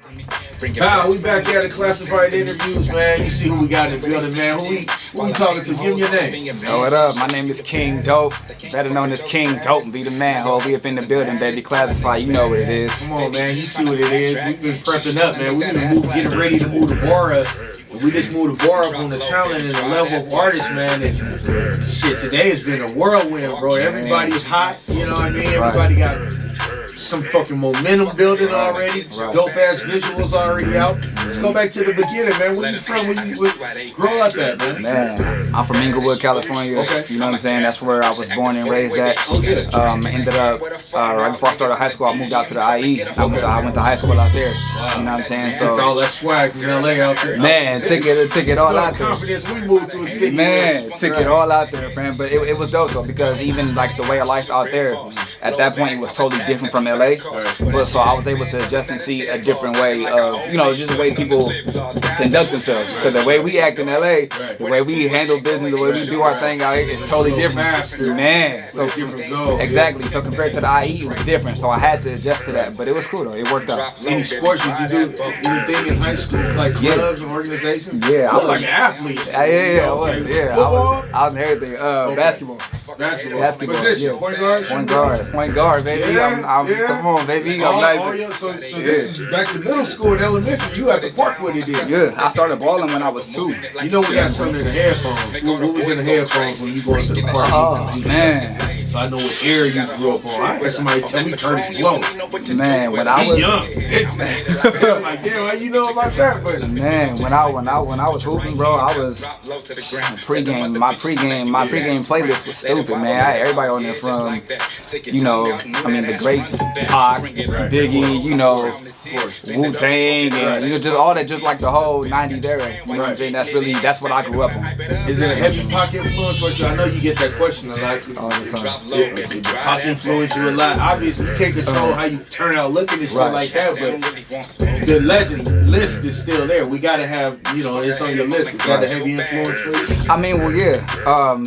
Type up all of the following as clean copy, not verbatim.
We back at the Classcfied interviews, man. You see who we got in the building, man. Who we talking to? Give me your name. Yo, what up? My name is King Dope, better known as King Dope. Be the man, ho. We up in the building, baby. Classcfied, you know what it is. Come on, man. You see what it is. We've been prepping up, man. We've been getting ready to move the bar up. We just moved the bar up on the talent and the level of artists, man. And shit, today has been a whirlwind, bro. Everybody's hot, you know what I mean? Everybody got some fucking momentum building already. Dope ass visuals already out. Let's go back to the beginning, man. Where you from? Where you grow up at, man? Man, I'm from Inglewood, California. Okay. You know what I'm saying? That's where I was born and raised at. Ended up right before I started high school, I moved out to the IE. I went to high school out there. You know what I'm saying? So all that swag from LA out there. Man, took it all out there. Confidence, we moved to a city. Man, took it all out there, man. But it was dope though, because even like the way of life out there, at that point it was totally different from LA. But so I was able to adjust and see a different way of, you know, just the way people conduct themselves. Because the way we act in LA, the way we handle business, the way we do our thing out here is totally different. Man, so exactly. So compared to the IE, it was different. So I had to adjust to that. But it was cool though. It worked out. Any sports did you do? Anything in high school, like clubs and organizations? Yeah, I was like an athlete. Yeah, I was. Yeah, Football? I was in everything. Basketball. Basketball. Yeah. Point guard, baby. Yeah. Come on, baby. So this is back to middle school and elementary. You had to park with it then. Yeah, I started balling when I was 2. You know we got something in the headphones. What was in the headphones when you go into the park? Oh, man. So I know what area you grew up on. I had somebody tell me Curtis Blow. Man, when I was young. I'm like, damn, how you know about that? But man, when I was hooping, bro, I was pregame. My pregame playlist was stupid, man. Everybody on there from, you know, I mean the greats, Pac, Biggie, you know, Wu-Tang, and you know, just all that, just like the whole '90s era. You know what I'm saying? That's what I grew up on. Is it a heavy Pac influence for you? I know you get that question a lot. All the time. Did Pac influence you a lot? Obviously, you can't control how you turn out looking and shit like that, but the legend list is still there. We gotta have, you know, it's on your list. Is that a heavy influence for you? I mean, well, yeah.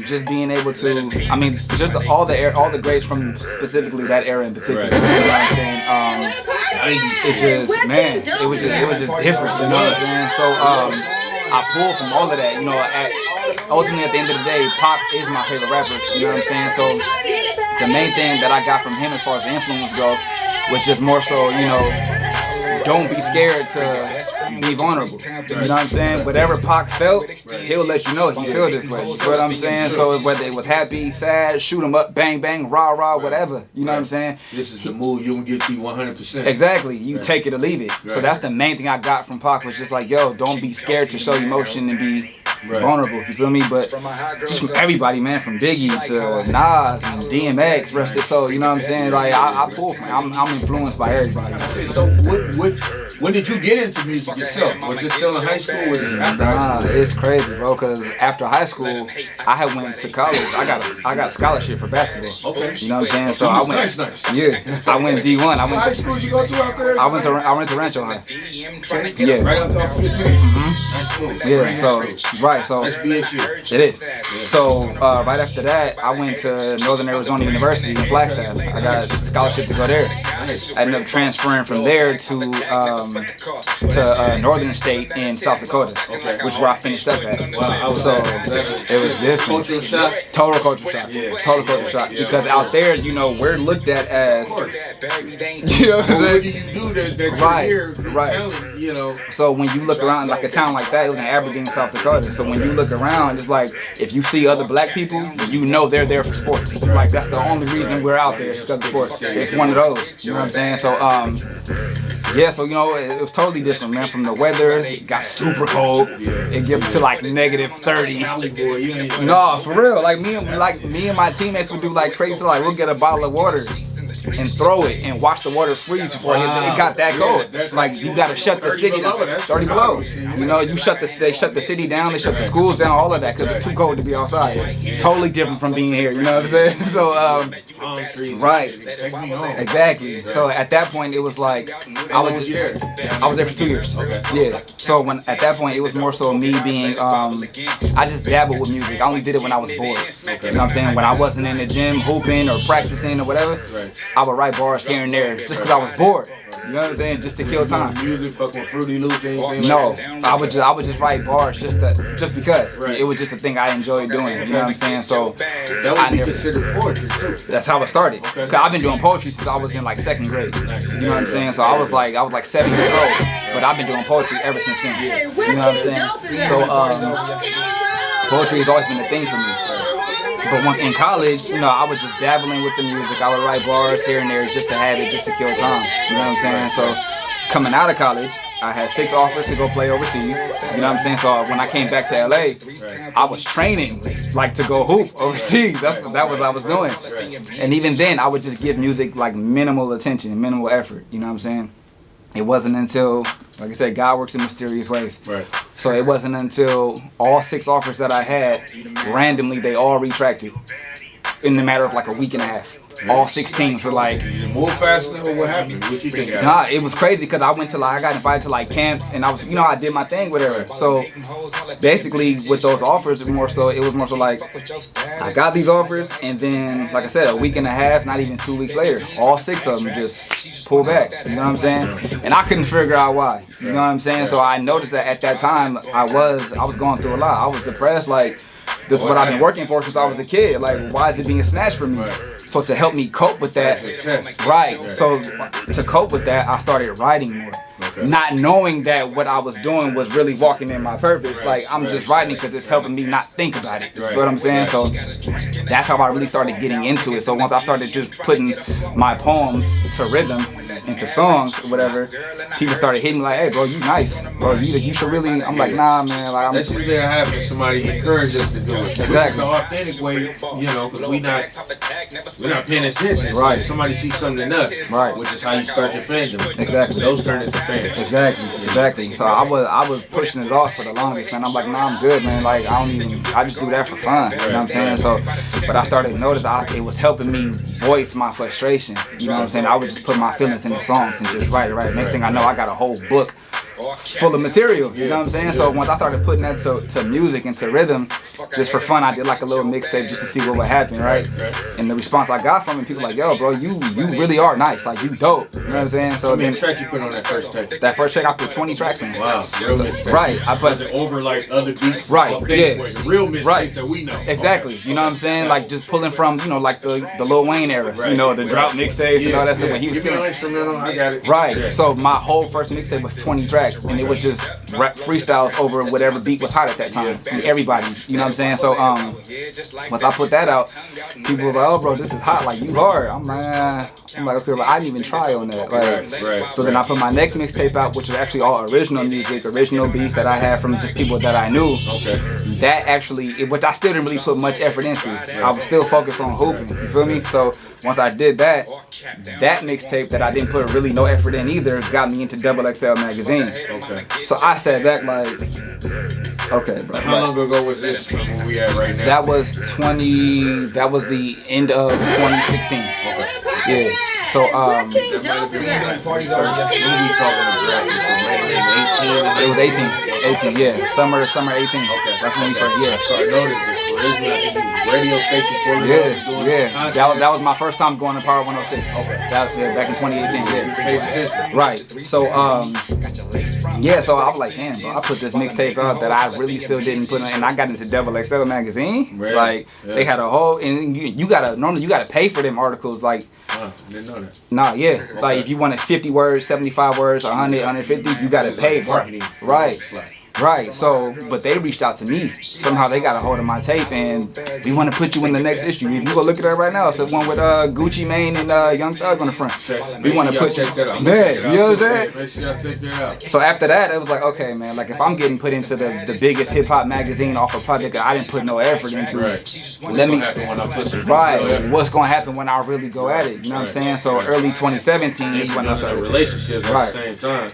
Just being able to, I mean, just all the greats from specifically that era in particular. You know what I'm saying? It just, man, it was just different. You know what I'm saying? So, I pulled from all of that. You know, ultimately at the end of the day, Pac is my favorite rapper. You know what I'm saying? So, the main thing that I got from him as far as the influence go was just more so, you know, don't be scared to be vulnerable. You know what I'm saying? Whatever Pac felt, he'll let you know he feel this way. You know what I'm saying? So whether it was happy, sad, shoot 'em up, bang bang, rah rah, whatever. You know what I'm saying? This is the move you will give to you 100%. Exactly. You take it or leave it. So that's the main thing I got from Pac was just like, yo, don't be scared to show emotion and be vulnerable, you feel me? But just from everybody, man, from Biggie to Nas and DMX, rest his soul, you know what I'm saying? Like I pull from, I'm influenced by everybody. So when did you get into music yourself? Was it still in high school? Or was it after high school? It's crazy, bro. Cause after high school, I had went to college. I got a scholarship for basketball. Okay. You know what I'm saying? So I went. Nice. Yeah, I went D1. What high school you go to out there? I went to Rancho High. Yeah. Right up off 15. Nice school. Yeah. So right. So that's BSU. It is. So right after that, I went to Northern Arizona University in Flagstaff. I got a scholarship to go there. I ended up transferring from there to Northern State in South Dakota, which is where I finished up at. Wow. So it was different. Cultural shock. Total culture shock. Total culture shock. Because out there, you know, we're looked at as, you know, what do you do that you're here? Right. You know. So when you look around like a town like that, it was in Aberdeen, South Dakota. So when you look around, it's like if you see other black people, you know they're there for sports. Like that's the only reason we're out there is because of sports. It's one of those. You know what I'm saying? So yeah, so you know it was totally different, man. From the weather, it got super cold. It get to like -30. No, for real. Like me and my teammates would do like crazy. Like we'll get a bottle of water and throw it and watch the water freeze before it got that cold. Like you gotta shut the city down. 30 below. You know, they shut the city down, they shut the schools down, all of that because it's too cold to be outside. Totally different from being here, you know what I'm saying? So right. Exactly. So at that point it was like I was there for 2 years. Yeah. So at that point it was more so me being I just dabbled with music. I only did it when I was bored. You know what I'm saying? When I wasn't in the gym hooping or practicing or whatever. I would write bars here and there just because I was bored. You know what I'm saying? Just to kill time. Music, fucking Fruity Loops, anything No, like that? I would just write bars just because it was just a thing I enjoyed doing. You know what I'm saying? So that would be considered poetry too. That's how it started. Cause I've been doing poetry since I was in like 2nd grade. You know what I'm saying? So I was like 7 years old, but I've been doing poetry ever since then. You know what I'm saying? So poetry has always been a thing for me. But once in college, you know, I was just dabbling with the music. I would write bars here and there just to have it, just to kill time. You know what I'm saying? So coming out of college, I had 6 offers to go play overseas. You know what I'm saying? So when I came back to LA, I was training like to go hoop overseas. That was what I was doing. And even then, I would just give music like minimal attention, minimal effort. You know what I'm saying? It wasn't until, like I said, God works in mysterious ways. Right. So it wasn't until all 6 offers that I had, randomly, they all retracted in the matter of like a week and a half. All 6 teams were like, move faster or what happened? What you think? Nah, it was crazy because I got invited to like camps and I was, I did my thing, whatever. So basically with those offers, it was more so like, I got these offers and then, like I said, a week and a half, not even 2 weeks later, all 6 of them just pulled back. You know what I'm saying? And I couldn't figure out why. You know what I'm saying? So I noticed that at that time, I was going through a lot. I was depressed, like, this is what I've been working for since I was a kid. Like, why is it being snatched from me? So to help me cope with that, right? So to cope with that, I started writing more. Not knowing that what I was doing was really walking in my purpose. Like, I'm just writing because it's helping me not think about it. You know what I'm saying? So that's how I really started getting into it. So once I started just putting my poems to rhythm, into songs or whatever, people started hitting me like, hey bro, you nice. Bro, you should really, I'm like, nah man. Like, that's usually what happens. Somebody encourage us to do it. Exactly. The authentic way, because we're not paying attention. Right. So somebody sees something in us, right, which is how you start your fandom. Exactly. Those turn into fans. Exactly. So I was pushing it off for the longest, man. I'm like, nah, I'm good, man. Like, I just do that for fun. You know what I'm saying? So, but I started to notice it was helping me voice my frustration. You know what I'm saying? I would just put my feelings in the songs and just write it. Next thing I know, I got a whole book full of material. You know what I'm saying? So once I started putting that to music and to rhythm, just for fun, I did like a little mixtape just to see what would happen, right? And the response I got from it, people like, yo, bro, you really are nice. Like, you dope. You know what I'm saying? So how many tracks you put on that first tape? That first track, I put 20 tracks in. Wow. Right. I put it over like other beats. Right. Yeah. The real mistakes that we know. Exactly. You know what I'm saying? Like, just pulling from, like the Lil Wayne era. You know, the drought mixtapes and all that stuff when he was feeling instrumental. I got it. Right. So my whole first mixtape was 20 tracks, and it was just rap freestyles over whatever beat was hot at that time. And everybody. You know what I'm saying? So once I put that out, people were like, oh bro, this is hot. Like, you hard. I'm like, okay, but I didn't even try on that. Like, so then I put my next mixtape out, which is actually all original music, original beats that I had from just people that I knew. That actually, which I still didn't really put much effort into. I was still focused on hooping. You feel me? So once I did that mixtape that I didn't put really no effort in either got me into XXL magazine. So I sat back like, okay, bro. How long ago was this from where we at right now? That was the end of 2016. Yeah. So that might have been parties already. It was 18, yeah. Summer 18. That's when we first, yeah. So I noticed this radio station for yeah. That was my first time going to Power 106. That was back in 2018. Yeah. Right. So yeah. So I was like, damn, bro, I put this mixtape up that I really still didn't put in, and I got into XXL magazine. Like they had a whole, and you gotta pay for them articles, like. Didn't know that. Nah, yeah. Like if you wanted 50 words, 75 words, 100, 150, you gotta pay for it. Right. So, but they reached out to me. Somehow they got a hold of my tape, and we want to put you in the next issue. If you go look at that right now, it's the one with Gucci Mane and Young Thug on the front. We want to put you. Man, you know what I'm saying? So after that, it was like, okay, man. Like if I'm getting put into the biggest hip hop magazine off a project that I didn't put no effort into, let me. Right. What's gonna happen when I really go at it? You know what I'm saying? So early 2017 is when I started relationships at the same time.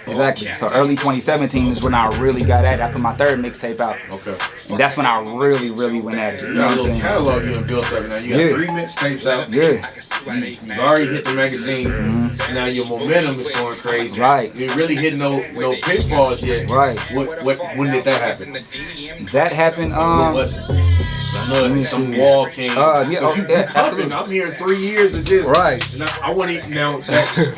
Exactly. So early 2017 is when I really got at it. I put my third mixtape out. And that's when I really went at it. You got a little catalog you done built up now. You got 3 mixtapes out. You've already hit the magazine. So now your momentum is going crazy. Right. You really hit no pitfalls yet. Right. When did that happen? That happened. What was it? I know some wall came. Yeah, absolutely. I'm here in 3 years of this. Right. And I want to know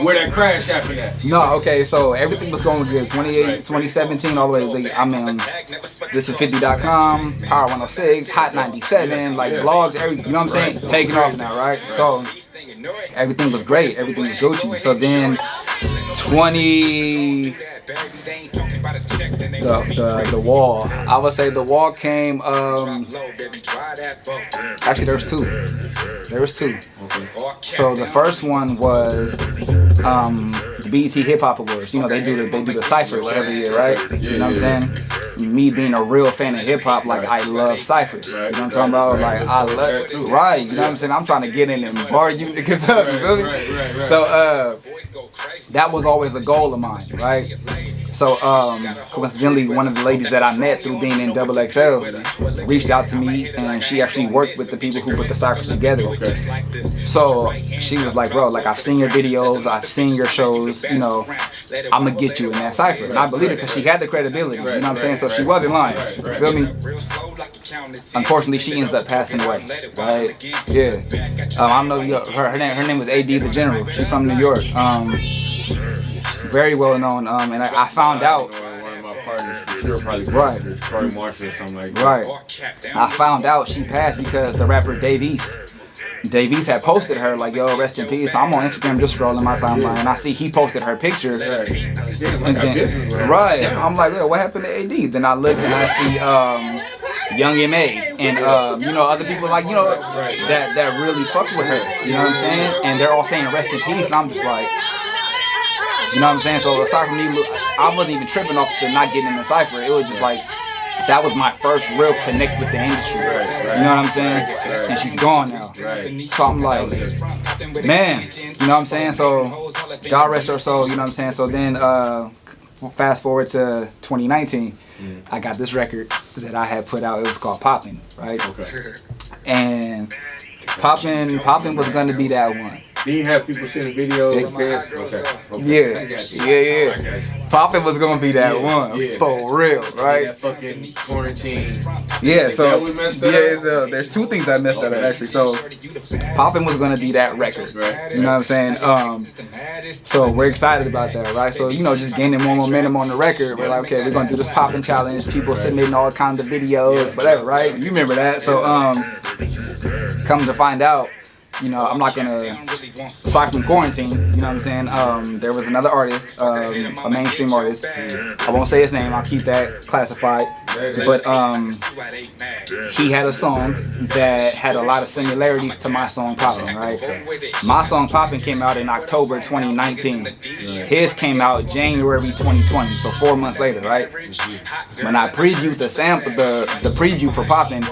where that crash happened at. No, okay, so everything was going good. 2017 all the way. I mean, this is 50.com, Power 106, Hot 97, like blogs, everything. You know what I'm saying? Taking off now, right? So everything was great. Everything was Gucci. So then the wall. I would say the wall came. Actually, there was two. Okay. So the first one was the BET Hip Hop Awards. You know they do the ciphers every year, right? You know what I'm saying? Me being a real fan of hip hop, like I love ciphers. You know what I'm talking about? Like I love, right? You know what I'm saying? I'm trying to get in and bar you niggas up. You feel me? So that was always a goal of mine, right? So coincidentally, one of the ladies that I met through being in Double XL reached out to me, and she actually worked with the people who put the ciphers together. So she was like, bro, like I've seen your videos, I've seen your shows, you know, I'm gonna get you in that cipher. And I believe it because she had the credibility, you know what I'm saying? So she wasn't lying, you feel me? Unfortunately, she ends up passing away, right? Yeah. I don't know, her name was AD the General. She's from New York. Very well known, and I found out. One of my partners, probably Marshall or something like that. Right. I found out she passed because the rapper Dave East had posted her like, yo, rest in peace. So I'm on Instagram just scrolling my timeline, and I see he posted her picture. And then, right. I'm like, yo, what happened to AD? Then I look and I see Young M.A. and you know, other people like, you know, that really fucked with her. You know what I'm saying? And they're all saying rest in peace, and I'm just like, you know what I'm saying? So aside from me, I wasn't even tripping off the not getting in the cipher. It was just like, that was my first real connect with the industry. You know what I'm saying? And she's gone now. So I'm like, man, you know what I'm saying? So God rest her soul, you know what I'm saying? So then fast forward to 2019, I got this record that I had put out. It was called Poppin', right? And Poppin' was gonna be that one. Do you have people sending videos? Yeah. Poppin' was gonna be that one for real, right? That fucking quarantine. Yeah. So up? there's two things I messed up actually. So Poppin' was gonna be that record. You know what I'm saying? So we're excited about that, right? So you know, just gaining more momentum on the record. We're like, okay, we're gonna do this Poppin' challenge. People submitting all kinds of videos, whatever, right? You remember that? So come to find out, you know, I'm not gonna, aside from quarantine, you know what I'm saying, there was another artist, a mainstream artist, I won't say his name, I'll keep that classified, but he had a song that had a lot of similarities to my song Poppin', right? My song Poppin' came out in October 2019. His came out January 2020, so 4 months later, right? When I previewed the sample, the preview for Poppin',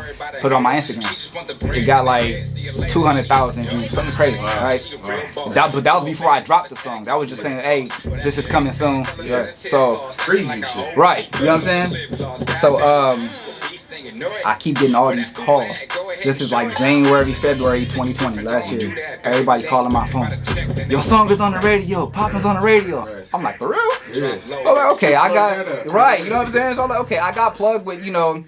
put it on my Instagram, it got like 200,000 views, something crazy, right? But that was before I dropped the song. That was just saying, hey, this is coming soon. So, right, you know what I'm saying? So, I keep getting all these calls. This is like January, February 2020, last year. Everybody calling my phone. Your song is on the radio. Poppin's on the radio. I'm like, for real? I'm like, okay, I got, right, you know what I'm saying? So I'm like, okay, I got plugged with, you know,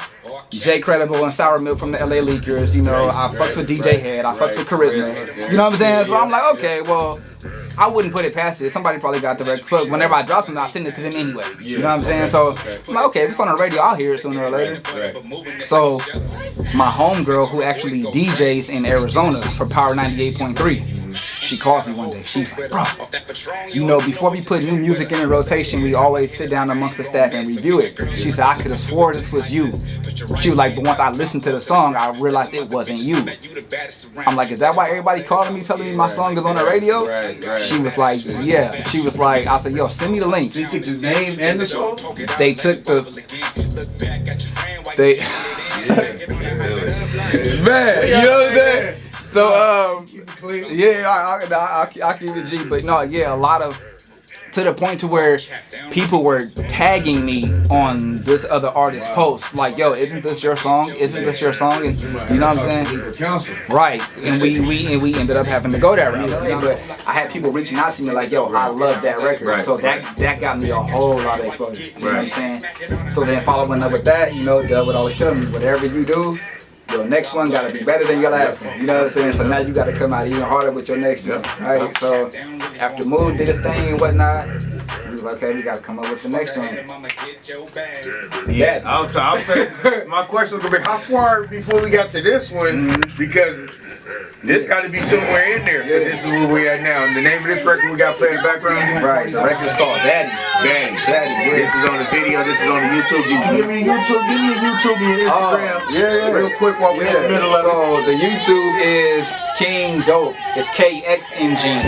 Jay Credible and Sour Milk from the LA Leakers. You know, I fucks with DJ Head. I fucks with Charisma. You know what I'm saying? So I'm like, okay, well, I wouldn't put it past it. Somebody probably got the record. So whenever I drop something, I send it to them anyway. You know what I'm saying? So I'm like, okay, if it's on the radio, I'll hear it sooner or later. So my homegirl, who actually DJs in Arizona for Power 98.3, she called me one day. She's like, bro, you know, before we put new music in rotation, we always sit down amongst the staff and review it. She said, I could have swore this was you. She was like, but once I listened to the song, I realized it wasn't you. I'm like, is that why everybody calling me, telling me my song is on the radio? She was like, yeah. She was like, I said, yo, send me the link. They took the name and the song? They took the... Man, you know what I'm saying? So, yeah, I'll keep it G. But no, yeah, a lot of, to the point to where people were tagging me on this other artist's post, like, yo, isn't this your song? Isn't this your song? And you know what I'm saying? Right. And we ended up having to go that route. But I had people reaching out to me like, yo, I love that record. So that got me a whole lot of exposure. You know what I'm saying? So then following up with that, you know, Doug would always tell me, whatever you do, your your next one gotta be better than your last one. You know what I'm saying? So now you gotta come out even harder with your next one. Right? So after Mood did his thing and whatnot, we was like, okay, we gotta come up with the next one. Yeah, I'll say, my question was gonna be how far before we got to this one, because this got to be somewhere in there. So this is where we at now. And the name of this record we got playing in the background? Right, the record's called Daddy. Daddy. This is on the video, this is on the YouTube. Did you give me a YouTube? Give me a YouTube and your Instagram. Yeah. Real quick while we're in the middle of it. So the YouTube is King Dope. It's KXNG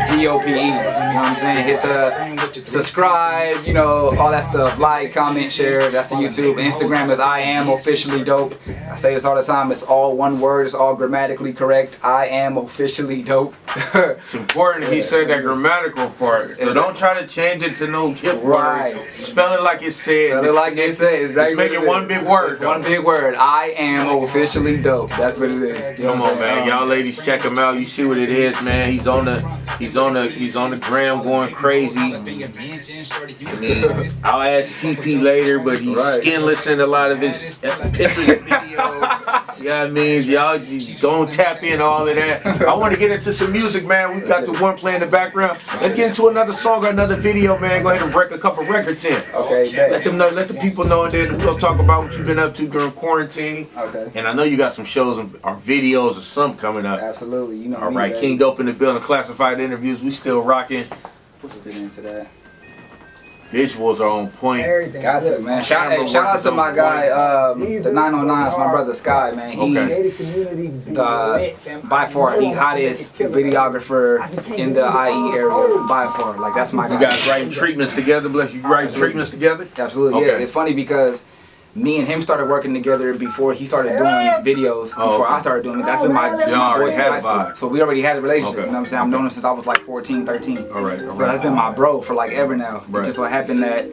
DOPE. You know what I'm saying? Hit the subscribe, you know, all that stuff. Like, comment, share. That's the YouTube. Instagram is I am officially dope. I say this all the time. It's all one word. It's all grammatically correct. I am officially dope. It's important he said that grammatical part. So don't try to change it to no hip word. Spell it like it said. Spell it like it said. Exactly. Just make it one big word. It's one big word. I am officially dope. That's what it is. Come on, man. Y'all ladies, check him out. You see what it is, man. He's on the gram going crazy. I mean, I'll ask TP later, but he's skinless in a lot of his pictures and videos. You know what I mean? Y'all don't tap in all of that. I want to get into some music, man. We got the one playing in the background. Let's get into another song or another video, man. Go ahead and break a couple records in. Okay. Let them know, let the people know, and then we'll talk about what you've been up to during quarantine. Okay. And I know you got some shows or videos or something coming up. Absolutely. You know. All right, King Dope in the building, Classcfied interviews. We still rocking. Let's get into that. Visuals are on point. Got to, man. Shout out to my guy, the 909s, my brother Sky, man. He's by far the hottest videographer in the IE area, by far. Like, that's my guy. You guys writing treatments together? Bless you. Writing treatments together? Absolutely, yeah. It's funny because me and him started working together before he started doing videos, before I started doing it. That's been my boy since high school. So we already had a relationship, you know what I'm saying? I've known him since I was like 14, 13. All right. So that's been my bro for like ever now. It just so happened that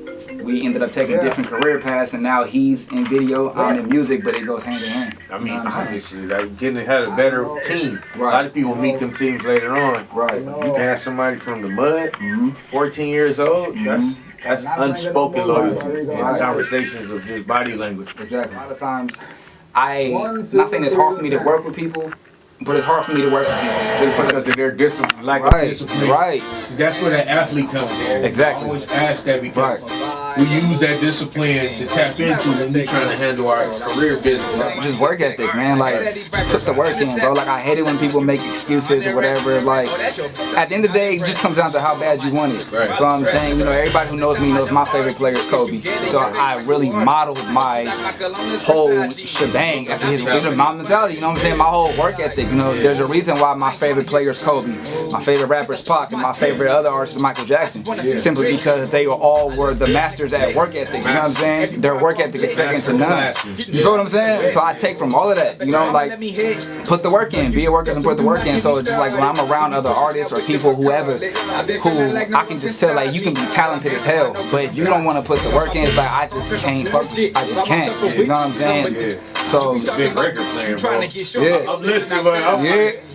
we ended up taking different career paths, and now he's in video, I'm in music, but it goes hand in hand. I mean, obviously, like getting ahead of a better team. A lot of people meet them teams later on. Right. You can have somebody from the mud, 14 years old, that's unspoken loyalty in conversations of just body language. Exactly. A lot of times, I'm not saying it's hard for me to work with people, but it's hard for me to work with people just because of their discipline, lack of discipline. Right. That's where the athlete comes in. Exactly. I always ask that because we use that discipline to tap into when we're trying to handle our career business. Just work ethic, man. Like, put the work in, bro. Like, I hate it when people make excuses or whatever. Like, at the end of the day, it just comes down to how bad you want it. Right. So I'm saying, you know, everybody who knows me knows my favorite player is Kobe. So I really modeled my whole shebang after his mom mentality. You know what I'm saying? My whole work ethic. You know, there's a reason why my favorite player is Kobe, my favorite rapper is Pac, and my favorite other artist is Michael Jackson. Simply because they all were the masters at work ethic. You know what I'm saying? Their work ethic is second to none. You know what I'm saying? So I take from all of that. You know, like, put the work in, be a worker and put the work in. So it's just like when I'm around other artists or people, whoever, who I can just tell, like, you can be talented as hell, but if you don't want to put the work in, it's like, I just can't fuck with you. I just can't. You know what I'm saying? So, big record player, bro. Yeah. I'm listening, but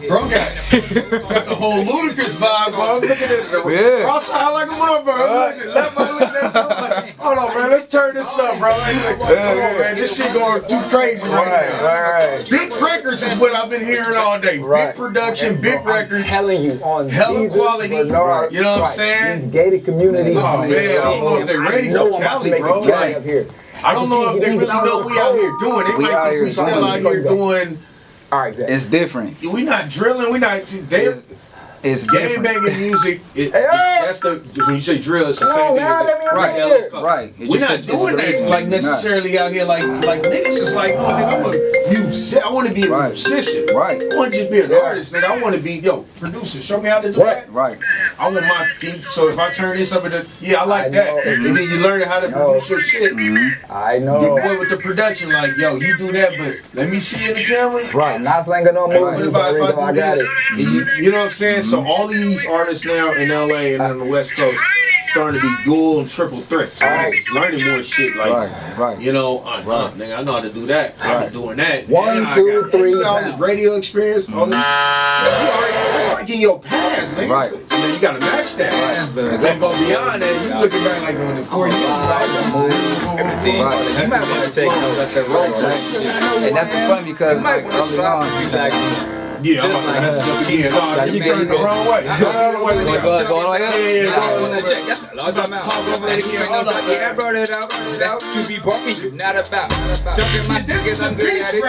bro got the whole ludicrous vibe, bro. Look at this. Cross-eyed like a motherfucker. Like, hold on, man. Let's turn this up, bro. Like, come on, man. This shit going too crazy right now. Big records is what I've been hearing all day. Big production, big records. Telling you on hella quality. You know what I'm saying? These gated communities. Oh man, I don't know if they're ready for Cali, bro. Like, I don't know if they really know we out here doing it. They might think we still out here doing. All right, it's different. We not drilling. We not. It's game banging music. That's the when you say drill, it's the same thing. Right. We're not doing that like necessarily out here. Like niggas is like, oh, nigga, I'm a musician. I want to be a musician. Right. I want to just be an artist, nigga. I want to be producer. Show me how to do that. Right. I want my so if I turn this up into I like that, and then you learn how to produce your shit. I know. You boy with the production, like you do that, but let me see in the camera. Right. I'm not slanging no movies. What about if I do this? You know what I'm saying? So all these artists now in LA and on the West Coast starting to be dual and triple threats. So learning more shit like, you know, nigga, I know how to do that. I've been doing that. 1, 2, 3. All this radio experience, all this. That's like like in your past, nigga. Right. So then you gotta match that. Right. Then go beyond that. You looking back like when the 4 years, Everything. Right. You might want to take notes. That's a role. And that's funny because You might like, want to early on, strive to be like, yeah, just like you turn it the wrong way. You turn it the wrong way. Go all the way up? Yeah, go all the way. that's a long time out. I brought it out. That's what you be barking, you not about. Talking my dick is I'm good at it.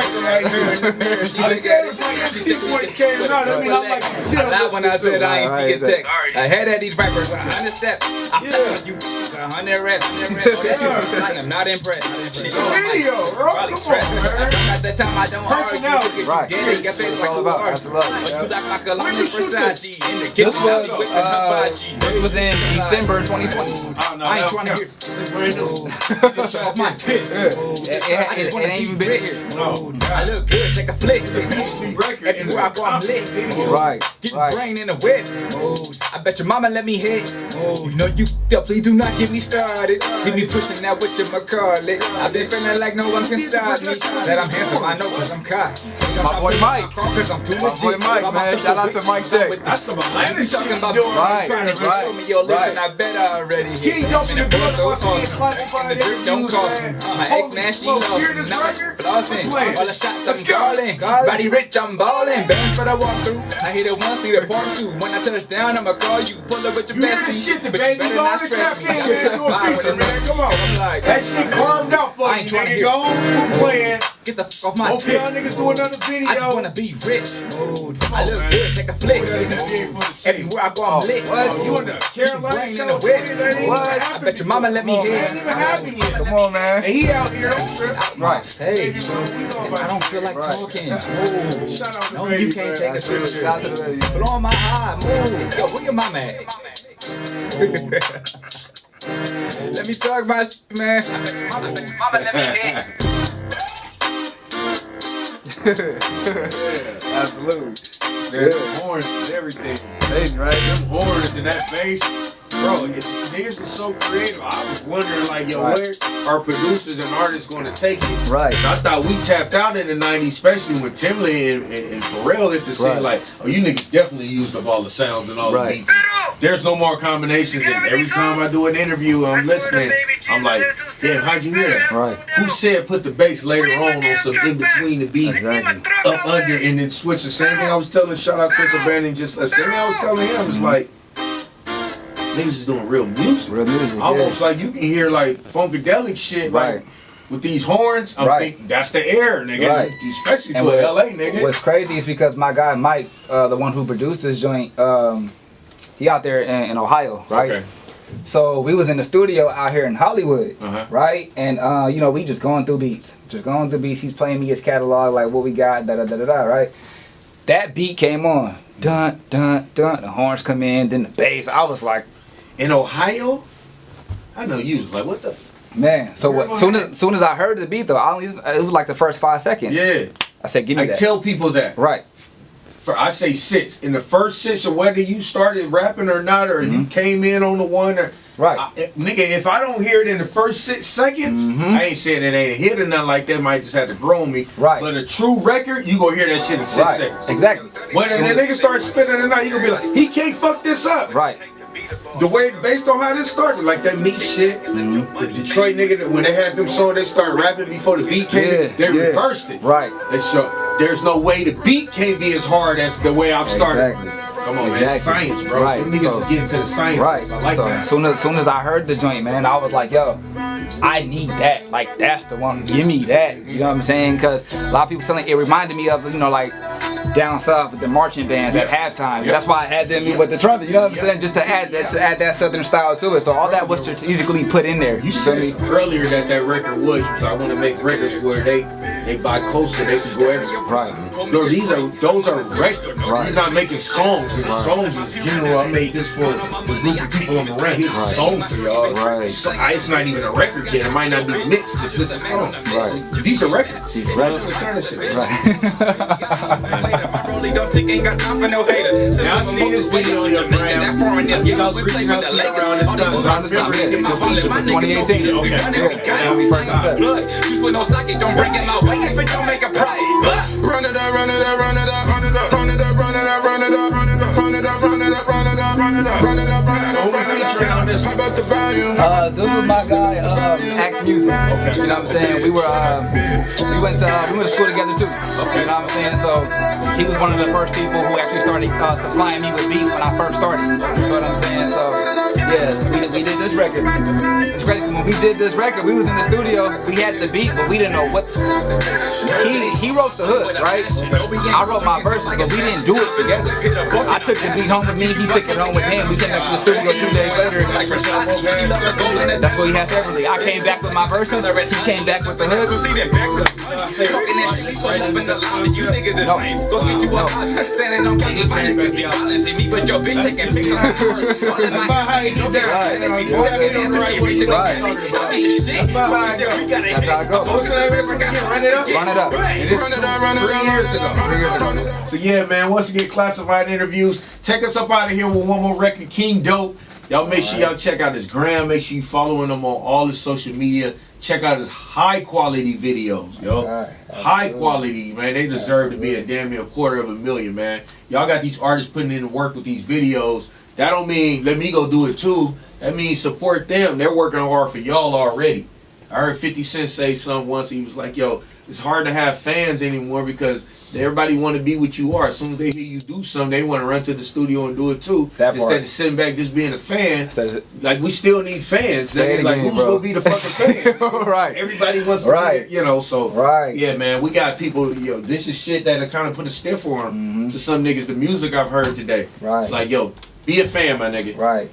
She look at it. She said she came out. I mean, I'm like, I lied when I said I ain't see a text. I had at these rappers 100 steps. I felt you 100 reps. I am not impressed. She Video, bro. probably stressed. At that time I don't argue. Right. Get your face like a war. That's love. You like my Columbus Versace in the kitchen. This was in December 2020. I ain't trying to hear off my tip. I just wanna be rich. I look good, take a flick. Everywhere I go, I'm lit. Right. Get your brain in the whip. I bet your mama let me hit. You know you definitely do not get me started. See me pushing that with your McCarley. I've been feeling like no one can stop me. Said I'm handsome, I know cause I'm cocky. My boy Mike. Cause I'm too My boy Mike, man. Shout out to Mike Jack. That's some Atlanta shit. Talking about Right, trying to just show me your list, and I bet I already hit. King Dope in the blood, so watching awesome. Classcfied. And the drip don't cost me. My ex man, she lost me. Now I'm flossing. All the shots I'm calling. Body rich, I'm balling. Bands for the walkthrough. I hit it once, need a part two. When I touch down, I'ma call you. Pull up with your You hear best this shit, the but you baby better go not on the stress tap me. in, man. Do a feature, man. Come on. I'm like, That shit carved out for I you, ain't trying to nigga. hear. Go on, quit playing. Get the fuck off my Hope tip. y'all niggas do another video. I just wanna be rich. I look good, take a flick. Everywhere I go, I'm lit. What? You in the Carolina, Brain in the California, whip. that ain't even What? I happening. bet your mama let me That hit. ain't even happening yet. Come on, man. And he out here, don't trip. Right. Hey, I don't feel like talking. Move. Shout out to No, Baby, you can't take man. a picture. Shout out to the baby. Blow on my eye. Move. Yo, where your mama at? Let me talk my shit, man. I bet your mama let me hit. Absolutely. There's them horns and everything. Baby, right? Them horns and that bass. Bro, niggas is so creative. I was wondering, like, yo, Right. where are producers and artists going to take it? Right. I thought we tapped out in the 90s, especially when Timberlake and Pharrell hit the scene. Right. Like, oh, you niggas definitely used up all the sounds and all Right. the beats. There's no more combinations. And every time I do an interview, I'm listening. I'm like, damn, how'd you hear that? Right. Who said put the bass later on some in between the beat, Exactly. up under, and then switch? The same thing I was telling, shout out Chris O'Bannon, just the same thing I was telling him. It's like, niggas is doing real music. Real music. Almost like you can hear like funkadelic shit, Right. like with these horns. I'm Right. thinking that's the air, nigga. Right. Especially And to what- LA, nigga. What's crazy is because my guy Mike, the one who produced this joint, he out there in Ohio, right? Okay. So we was in the studio out here in Hollywood, Uh-huh. right? And you know, we just going through beats. He's playing me his catalog, like what we got, da da da da da, right? That beat came on. Dun dun dun. The horns come in, then the bass. I was like, In Ohio, I know you was like, what the? man. So what? Soon as I heard the beat though, it was like the first 5 seconds. Yeah. I said, give me I that. tell people that. Right. I say sits. In the first sits, or whether you started rapping or not, or you came in on the one, or Right. nigga, if I don't hear it in the first 6 seconds, I ain't saying it ain't a hit or nothing like that. Might just have to grow me. Right. But a true record, you gonna hear that shit in 6 Right. seconds. Exactly. When the nigga starts spitting it out, you gonna be like, he can't fuck this up. Right. The way, based on how this started, like that meat shit, the Detroit nigga, when they had them songs, they started rapping before the beat came in, they reversed it. Right. And so, there's no way the beat can't be as hard as the way I've started. Exactly. Come on, man. It's science, bro. Right. Them niggas is getting to the science. Right. I like so that. soon as I heard the joint, man, I was like, yo, I need that. Like, that's the one. Give me that. You know what I'm saying? Because a lot of people telling it reminded me of, you know, like down south with the marching bands at halftime. That's why I had them with the trumpet. You know what I'm saying? Just to add that southern style to it. So all that was strategically put in there. You said earlier that record was, so I want to make records where they bi-coastal, they can go everywhere. Right. No, those are records. Right. You're not making songs. Songs is general. I made this for the group of people I'm around. Here's a song for y'all. Right. It's not even a record yet. It might not be mixed. It's just a song. Right. These are records. These are records. It's a kind of shit. Now I see this video on your gram. I think I was reaching out to you around this time. Yeah, it was 2018. Okay. Yeah, we first got that. Juice with no socket, don't bring it my way if it don't make a profit. Run it up, run it up, run it up, run it up, run it up, run it up, run it up, run it up. This was my guy, Axe Music. Okay. You know what I'm saying? We went to school together too. Okay. You know what I'm saying? So he was one of the first people who actually started supplying me with beats when I first started. You know what I'm saying? So yeah, we did this record. When we did this record, we was in the studio. We had the beat, but we didn't know what. He wrote the hook, right? I wrote my verses, but we didn't do it together. I took the beat home with me. He took it home with him. We came back to the studio 2 days later. That's what he had separately. I came back with my verses. He came back with the hook. Run it up. 3 years ago. So yeah, man, once again, Classified Interviews. Take us up out of here with one more record, King Dope. Y'all make sure y'all check out his gram. Make sure you following him on all his social media. Check out his high quality videos, yo. High quality, man. They deserve to be a damn near $250,000, man. Y'all got these artists putting in the work with these videos. That don't mean let me go do it too. That means support them. They're working hard for y'all already. I heard 50 Cent say something once. He was like, yo, it's hard to have fans anymore because everybody want to be what you are. As soon as they hear you do something, they want to run to the studio and do it too. Instead of sitting back just being a fan. Like, we still need fans. Like, who's going to be the fucking fan? Right. Everybody wants to be, you know, so. Yeah, man, we got people, yo, this is shit that kind of put a stiff on them to some niggas. The music I've heard today. It's like, yo, be a fan, my nigga.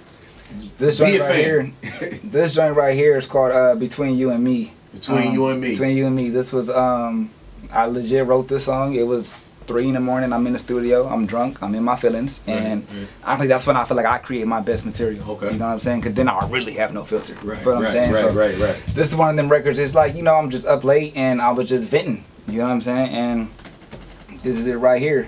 This joint right here, this joint right here is called Between You and Me. Between You and Me. Between You and Me. This was, I legit wrote this song. It was 3 in the morning. I'm in the studio. I'm drunk. I'm in my feelings. And I think that's when I feel like I create my best material. You know what I'm saying? Because then I really have no filter. You feel what I'm saying? This is one of them records. It's like, you know, I'm just up late and I was just venting. You know what I'm saying? And this is it right here.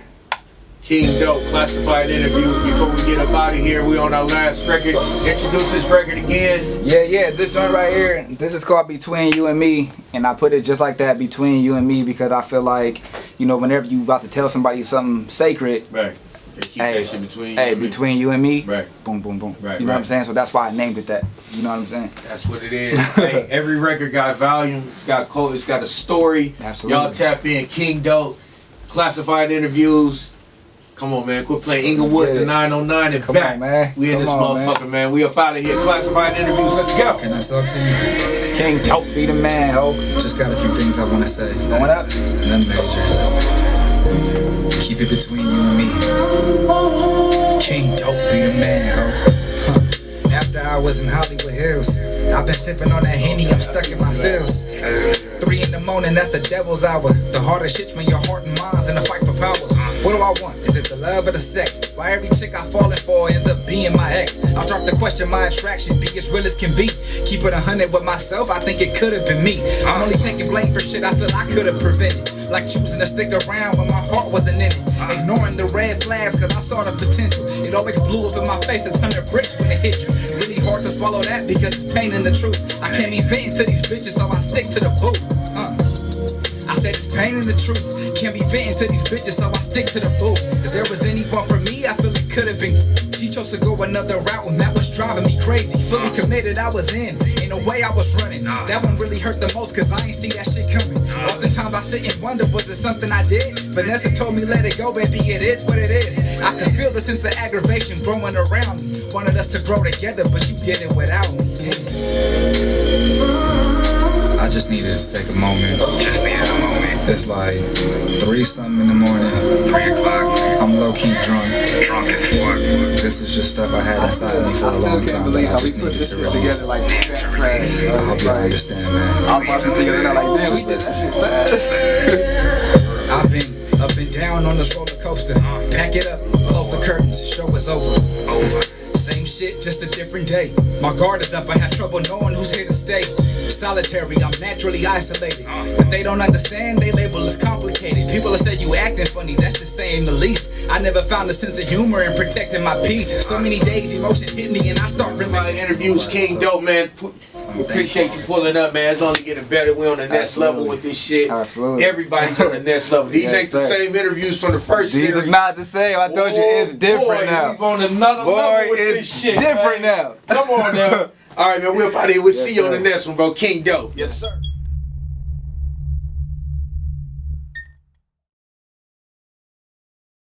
King Dope, Classified Interviews. Before we get up out of here, we on our last record. Introduce this record again. Yeah, this joint right here, this is called Between You and Me. And I put it just like that, Between You and Me, because I feel like, you know, whenever you about to tell somebody something sacred, between you and me, boom, boom, boom. You know what I'm saying? So that's why I named it that. You know what I'm saying? That's what it is. Hey, every record got volume. It's got code. It's got a story. Absolutely. Y'all tap in. King Dope, Classified Interviews. Come on, man. Quit playing Inglewood to 909 and back. On, man. We in this motherfucker, man. We up out of here. Classified Interviews. Let's go. Can I talk to you? King Dope, be the man, ho. Just got a few things I want to say. Going up? None major. Keep it between you and me. King Dope, be the man, ho. After I was in Hollywood Hills, I've been sipping on that Henny. I'm stuck in my feels. 3 in the morning, that's the devil's hour. The hardest shit's when your heart and mind's in a fight for power. What do I want? Is it the love or the sex? Why every chick I falling for ends up being my ex? I'll drop the question, my attraction be as real as can be. Keep it 100 with myself, I think it could have been me. I'm only taking blame for shit I feel I could have prevented. Like choosing to stick around when my heart wasn't in it. Ignoring the red flags cause I saw the potential. It always blew up in my face a ton of bricks when it hit you. Really hard to swallow that because it's pain in the truth. I can't be venting to these bitches so I stick to the booth. I said it's pain in the truth. Can't be venting to these bitches so I stick to the booth. If there was anyone for me, I feel it could have been. She chose to go another route and that was driving me crazy. Fully committed I was in no way I was running. That one really hurt the most cause I ain't see that shit coming. Oftentimes I sit and wonder, was it something I did? Vanessa told me let it go, baby, it is what it is. I could feel the sense of aggravation growing around me. Wanted us to grow together, but you did it without me. I just needed to take a moment. It's like 3-something in the morning. 3 o'clock. I'm low-key drunk. Drunk as fuck. This is just stuff I had inside me for a long time that I just needed to release. I hope y'all understand, man. Just listen. I've been up and down on this roller coaster. Pack it up, close the curtains, show is over. Same shit, just a different day. My guard is up, I have trouble knowing who's here to stay. Solitary, I'm naturally isolated. But they don't understand, they label us complicated. People have said you acting funny, that's just saying the least. I never found a sense of humor in protecting my peace. So many days emotion hit me and I start my interviews, King Dope, man. We appreciate you pulling up, man. It's only getting better. We on the next level with this shit. Absolutely. Everybody's on the next level. These Yes, ain't the sir. same interviews from the first These series. are not the same. I told you it's different now. We on another Boy, level with it's this shit. different man. now. Come on now. All right, man. We're about here. We'll Yes, see you on sir. the next one, bro. King Dope. Yes, sir.